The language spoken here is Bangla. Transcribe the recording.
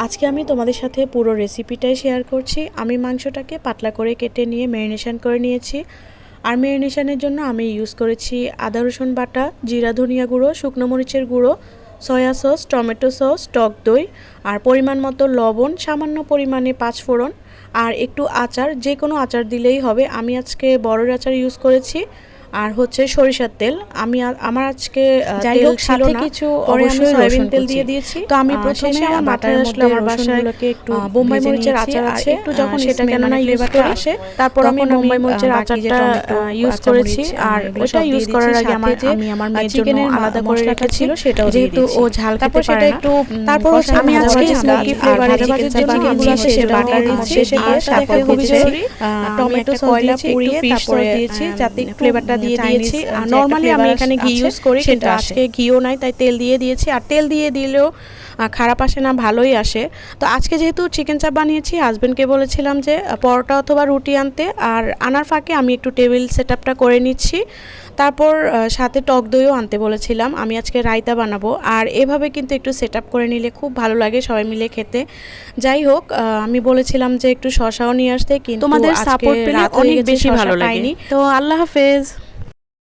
আজকে আমি তোমাদের সাথে পুরো রেসিপিটাই শেয়ার করছি। আমি মাংসটাকে পাতলা করে কেটে নিয়ে ম্যারিনেশন করে নিয়েছি। আর ম্যারিনেশনের জন্য আমি ইউজ করেছি আদা রসুন বাটা, জিরা ধনিয়া গুঁড়ো, শুকনো মরিচের গুঁড়ো, সয়া সস, টমেটো সস, টক দই আর পরিমাণ মতো লবণ, সামান্য পরিমাণে পাঁচফোড়ন আর একটু আচার, যে কোনো আচার দিলেই হবে। আমি আজকে বড়ের আচার ইউজ করেছি আর হচ্ছে সরিষার তেল। আমার আজকে যাই হোক সাথে কিছু অবশ্যই সয়াবিন তেল দিয়ে দিয়েছি। তো আমি প্রথমে আমার মাথায় আসলে আমার বাসায় একটু বোম্বাই মরিচের আচার আছে, একটু যখন সেটা কেননা ফ্লেভারটা আসে, তারপর আমি বোম্বাই মরিচের আচারটা ইউজ করেছি। আর ওটা ইউজ করার আগে আমি আমার মেয়ের জন্য আলাদা করে রেখেছিল, সেটাও যেহেতু ও ঝাল খেতে পারে না। তারপর আমি আজকে স্মোকি ফ্লেভারের চিকেন চাপ বানিয়েছি, সেটা বাটার দিয়েছি আর সাথে খুবই জরুরি টমেটো সস দিয়েছি, একটু ফিশ সস দিয়েছি যাতে ফ্লেভারটা দিয়ে দিয়েছি। আর নরমালি আমি এখানে ঘি ইউজ করি, কিন্তু আজকে ঘিও নাই তাই তেল দিয়ে দিয়েছি। আর তেল দিয়ে দিলেও খারাপ আসে না, ভালোই আসে। তো আজকে যেহেতু চিকেন চাপ বানিয়েছি, হাজব্যান্ডকে বলেছিলাম যে পরোটা অথবা রুটি আনতে, আর আনার ফাঁকে আমি একটু টেবিল সেট আপটা করে নিচ্ছি। তারপর সাথে টক দইও আনতে বলেছিলাম, আমি আজকে রায়তা বানাবো। আর এভাবে কিন্তু একটু সেট আপ করে নিলে খুব ভালো লাগে সবাই মিলে খেতে। যাই হোক, আমি বলেছিলাম যে একটু শসাও নিয়ে আসতে, কিন্তু তোমাদের সাপোর্ট পেলে অনেক বেশি ভালো লাগে। তো আল্লাহ হাফেজ।